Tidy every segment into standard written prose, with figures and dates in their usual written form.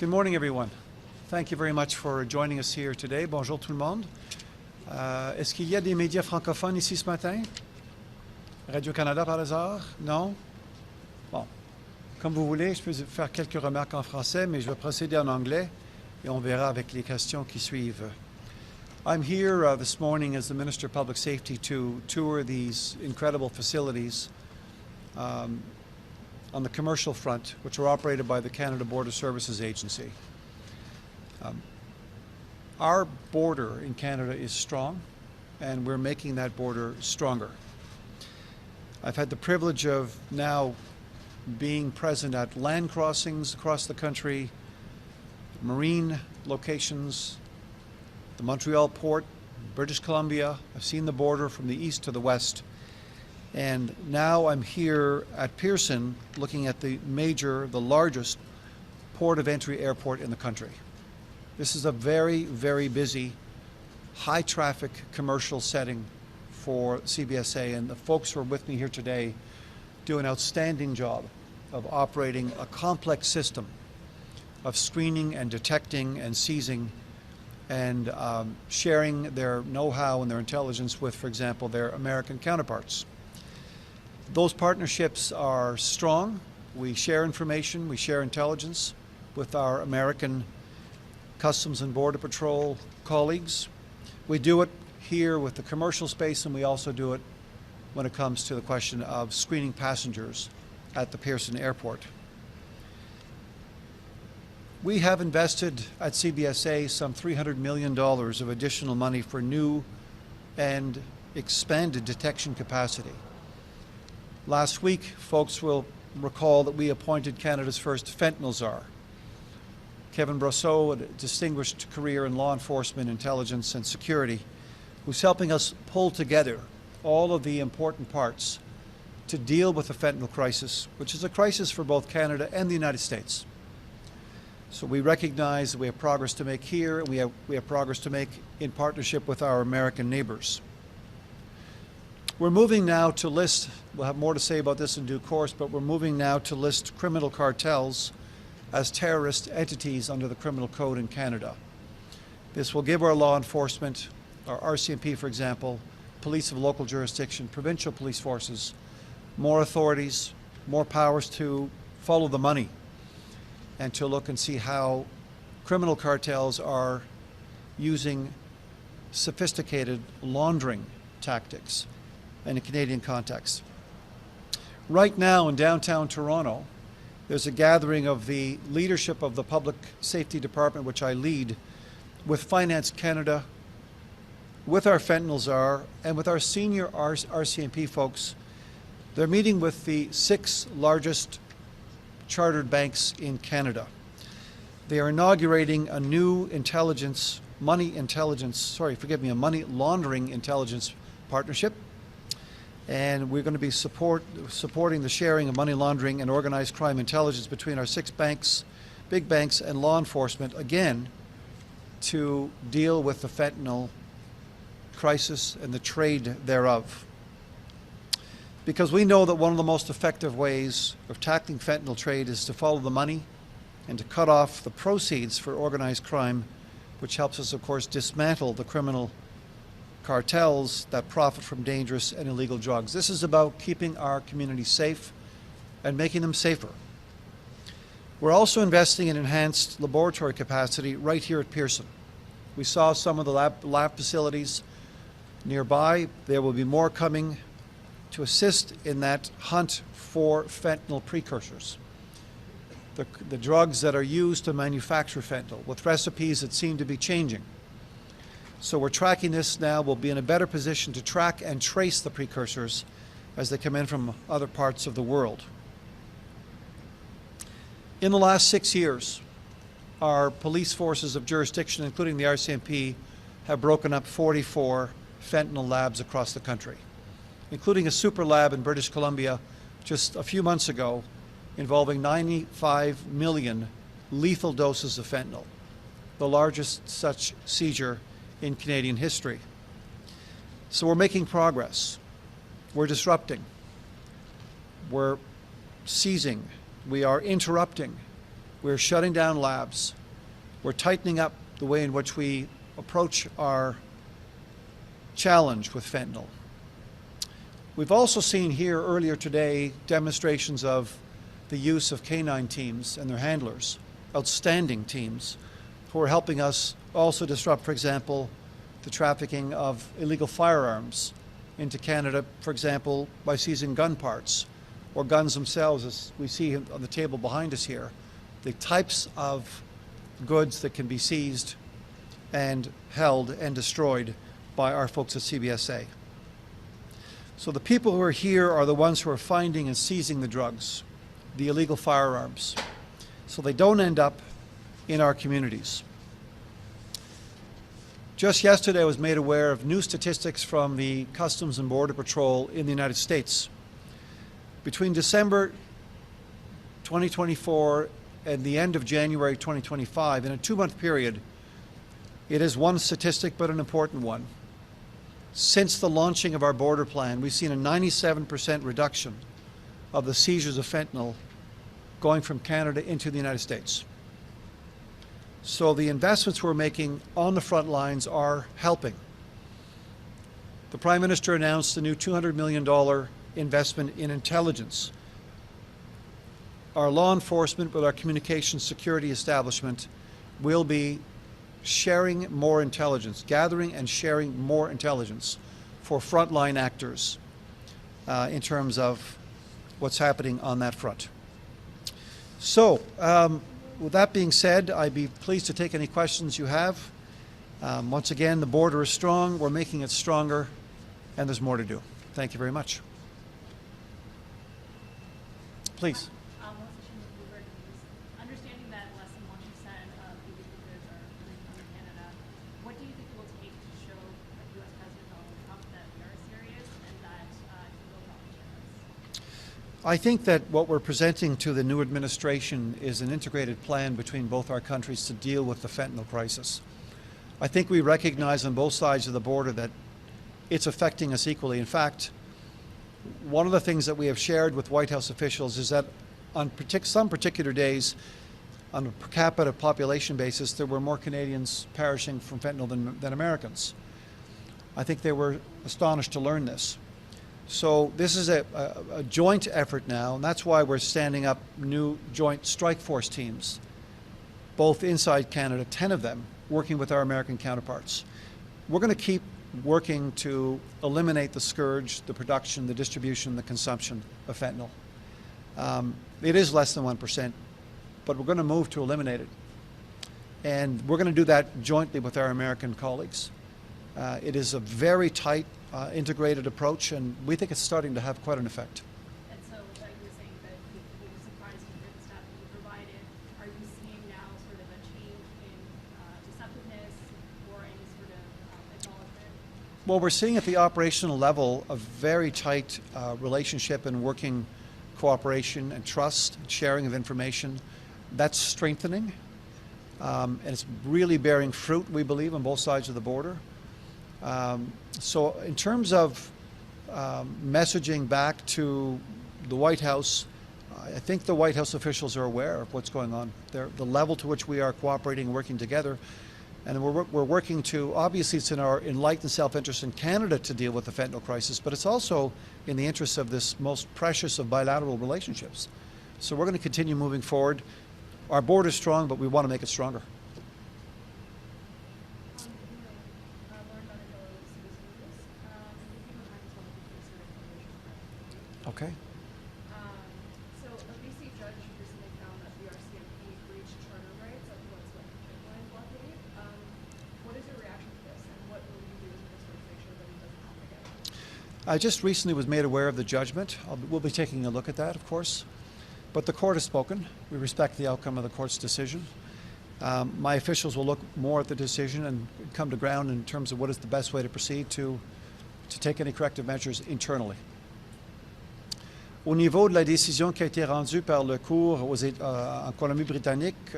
Good morning, everyone. Thank you very much for joining us here today. Bonjour tout le monde. Est-ce qu'il y a des médias francophones ici ce matin? Radio-Canada par hasard? Non? Bon. Comme vous voulez, je peux faire quelques remarques en français, mais je vais procéder en anglais et on verra avec les questions qui suivent. I'm here this morning as the Minister of Public Safety to tour these incredible facilities on the commercial front, which are operated by the Canada Border Services Agency. Our border in Canada is strong, and we're making that border stronger. I've had the privilege of now being present at land crossings across the country, marine locations, the Montreal port, British Columbia. I've seen the border from the east to the west. And now I'm here at Pearson looking at the largest port of entry airport in the country. This is a very, very busy, high traffic commercial setting for CBSA, and the folks who are with me here today do an outstanding job of operating a complex system of screening and detecting and seizing and sharing their know-how and their intelligence with, for example, their American counterparts. Those partnerships are strong. We share information, we share intelligence with our American Customs and Border Patrol colleagues. We do it here with the commercial space, and we also do it when it comes to the question of screening passengers at the Pearson Airport. We have invested at CBSA some $300 million of additional money for new and expanded detection capacity. Last week, folks will recall that we appointed Canada's first fentanyl czar. Kevin Brosseau, a distinguished career in law enforcement, intelligence, and security, who's helping us pull together all of the important parts to deal with the fentanyl crisis, which is a crisis for both Canada and the United States. So we recognize that we have progress to make here, and we have progress to make in partnership with our American neighbors. We're moving now to list, we'll have more to say about this in due course, but we're moving now to list criminal cartels as terrorist entities under the criminal code in Canada. This will give our law enforcement, our RCMP for example, police of local jurisdiction, provincial police forces, more authorities, more powers to follow the money and to look and see how criminal cartels are using sophisticated laundering tactics in a Canadian context. Right now in downtown Toronto, there's a gathering of the leadership of the Public Safety Department, which I lead, with Finance Canada, with our fentanyl czar, and with our senior RCMP folks. They're meeting with the 6 largest chartered banks in Canada. They are inaugurating a new money laundering intelligence partnership. And we're going to be supporting the sharing of money laundering and organized crime intelligence between our 6 banks, big banks, and law enforcement, again, to deal with the fentanyl crisis and the trade thereof. Because we know that one of the most effective ways of tackling fentanyl trade is to follow the money and to cut off the proceeds for organized crime, which helps us, of course, dismantle the criminal cartels that profit from dangerous and illegal drugs. This is about keeping our communities safe and making them safer. We're also investing in enhanced laboratory capacity right here at Pearson. We saw some of the lab facilities nearby. There will be more coming to assist in that hunt for fentanyl precursors, the drugs that are used to manufacture fentanyl, with recipes that seem to be changing. So we're tracking this now. We'll be in a better position to track and trace the precursors as they come in from other parts of the world. In the last 6 years, our police forces of jurisdiction, including the RCMP, have broken up 44 fentanyl labs across the country, including a super lab in British Columbia just a few months ago involving 95 million lethal doses of fentanyl, the largest such seizure in Canadian history. So we're making progress. We're disrupting. We're seizing. We are interrupting. We're shutting down labs. We're tightening up the way in which we approach our challenge with fentanyl. We've also seen here earlier today demonstrations of the use of canine teams and their handlers, outstanding teams, who are helping us also disrupt, for example, the trafficking of illegal firearms into Canada, for example, by seizing gun parts or guns themselves, as we see on the table behind us here. The types of goods that can be seized and held and destroyed by our folks at CBSA. So the people who are here are the ones who are finding and seizing the drugs, the illegal firearms, so they don't end up in our communities. Just yesterday I was made aware of new statistics from the Customs and Border Patrol in the United States. Between December 2024 and the end of January 2025, in a 2-month period, it is one statistic but an important one. Since the launching of our border plan, we've seen a 97% reduction of the seizures of fentanyl going from Canada into the United States. So the investments we're making on the front lines are helping. The Prime Minister announced a new $200 million investment in intelligence. Our law enforcement with our communications security establishment will be sharing more intelligence, gathering and sharing more intelligence for frontline actors in terms of what's happening on that front. So, with that being said, I'd be pleased to take any questions you have. Once again, the border is strong, we're making it stronger, and there's more to do. Thank you very much. Please. Understanding that less than 1% of illegal goods are coming from Canada, what do you think it will take to show U.S. President Donald Trump that we are serious and that he will not deter us? I think that what we're presenting to the new administration is an integrated plan between both our countries to deal with the fentanyl crisis. I think we recognize on both sides of the border that it's affecting us equally. In fact, one of the things that we have shared with White House officials is that on some particular days, on a per capita population basis, there were more Canadians perishing from fentanyl than Americans. I think they were astonished to learn this. So this is a joint effort now, and that's why we're standing up new joint strike force teams, both inside Canada, 10 of them, working with our American counterparts. We're going to keep working to eliminate the scourge, the production, the distribution, the consumption of fentanyl. It is less than 1%, but we're going to move to eliminate it. And we're going to do that jointly with our American colleagues. It is a very tight, integrated approach, and we think it's starting to have quite an effect. And so, like you were saying, that you were surprised with the stuff that you provided. Are you seeing now sort of a change in receptiveness or any sort of acknowledgement? Well, we're seeing at the operational level a very tight relationship and working cooperation and trust, and sharing of information. That's strengthening, and it's really bearing fruit, we believe, on both sides of the border. So in terms of messaging back to the White House, I think the White House officials are aware of what's going on. The level to which we are cooperating and working together. And we're working to, obviously it's in our enlightened self-interest in Canada to deal with the fentanyl crisis, but it's also in the interest of this most precious of bilateral relationships. So we're going to continue moving forward. Our border is strong, but we want to make it stronger. Okay. So a BC judge recently found that the RCMP breached charter rights of what's like a pipeline blockade. What is your reaction to this, and what will you do to sort of make sure that it doesn't happen again? I just recently was made aware of the judgment. We'll be taking a look at that, of course. But the court has spoken. We respect the outcome of the court's decision. My officials will look more at the decision and come to ground in terms of what is the best way to proceed to take any corrective measures internally. Au niveau de la décision qui a été rendue par le cour en Colombie-Britannique,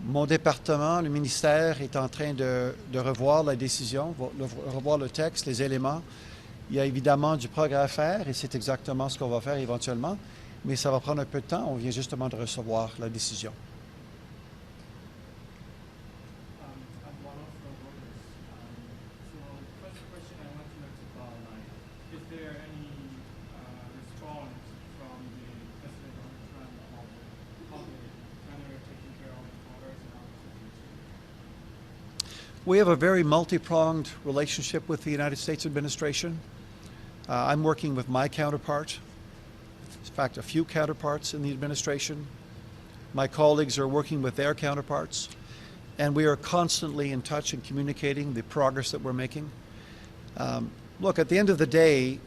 mon département, le ministère, est en train de revoir la décision, revoir le texte, les éléments. Il y a évidemment du progrès à faire et c'est exactement ce qu'on va faire éventuellement. Mais ça va prendre un peu de temps. On vient justement de recevoir la décision. I'm one of the voters. So first question I want to know is about is there any response from the President Donald Trump on how they are taking care of the voters and all the situation? We have a very multi-pronged relationship with the United States administration. I'm working with my counterpart. In fact, a few counterparts in the administration. My colleagues are working with their counterparts, and we are constantly in touch and communicating the progress that we're making. Look, at the end of the day,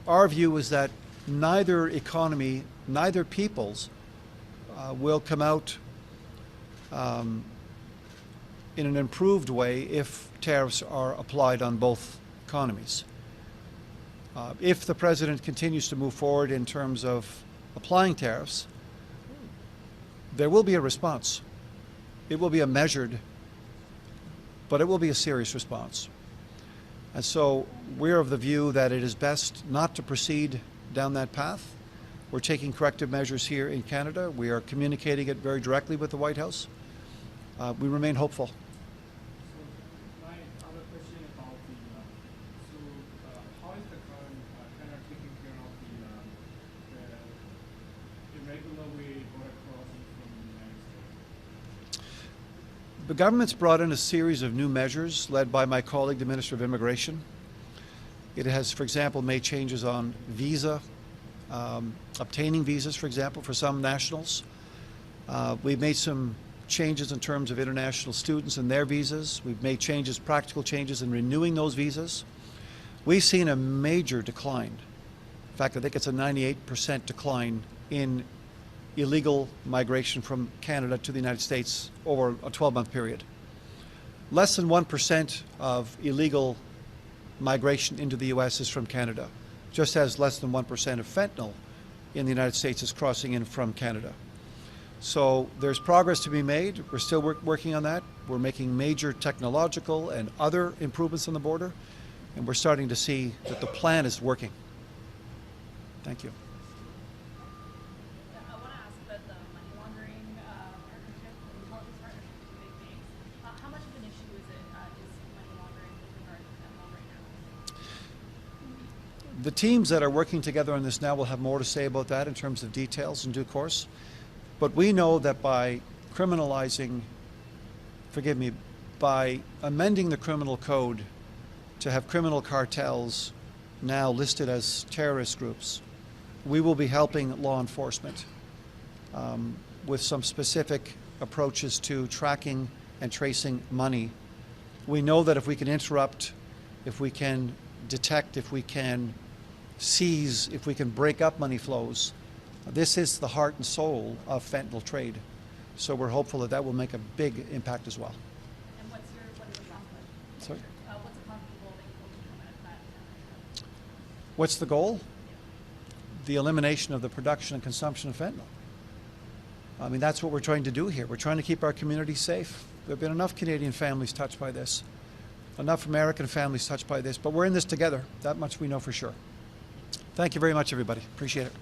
our view is that neither economy, neither peoples will come out in an improved way if tariffs are applied on both economies. If the president continues to move forward in terms of applying tariffs, there will be a response. It will be a measured, but it will be a serious response. And so we're of the view that it is best not to proceed down that path. We're taking corrective measures here in Canada. We are communicating it very directly with the White House. We remain hopeful. So my other question about how is the current Canada taking care of the irregular way border crossing from the United States? The government's brought in a series of new measures led by my colleague, the Minister of Immigration. It has, for example, made changes on visa, obtaining visas, for example, for some nationals. We've made some changes in terms of international students and their visas. We've made changes, practical changes in renewing those visas. We've seen a major decline. In fact, I think it's a 98% decline in illegal migration from Canada to the United States over a 12-month period. Less than 1% of illegal migration into the U.S. is from Canada, just as less than 1% of fentanyl in the United States is crossing in from Canada. So there's progress to be made. We're still working on that. We're making major technological and other improvements on the border, and we're starting to see that the plan is working. Thank you. I want to ask about the money laundering partnership, the intelligence partnership with big banks. How much of an issue is money laundering with regard to fentanyl right now? The teams that are working together on this now will have more to say about that in terms of details in due course. But we know that by criminalizing, by amending the criminal code to have criminal cartels now listed as terrorist groups, we will be helping law enforcement with some specific approaches to tracking and tracing money. We know that if we can interrupt, if we can detect, if we can seize, if we can break up money flows, this is the heart and soul of fentanyl trade. So we're hopeful that that will make a big impact as well. And what is the profit? Sorry? What's a profitable goal that you hope to come out of that partnership? What's the goal? The elimination of the production and consumption of fentanyl. I mean, that's what we're trying to do here. We're trying to keep our communities safe. There have been enough Canadian families touched by this, enough American families touched by this, but we're in this together. That much we know for sure. Thank you very much, everybody. Appreciate it.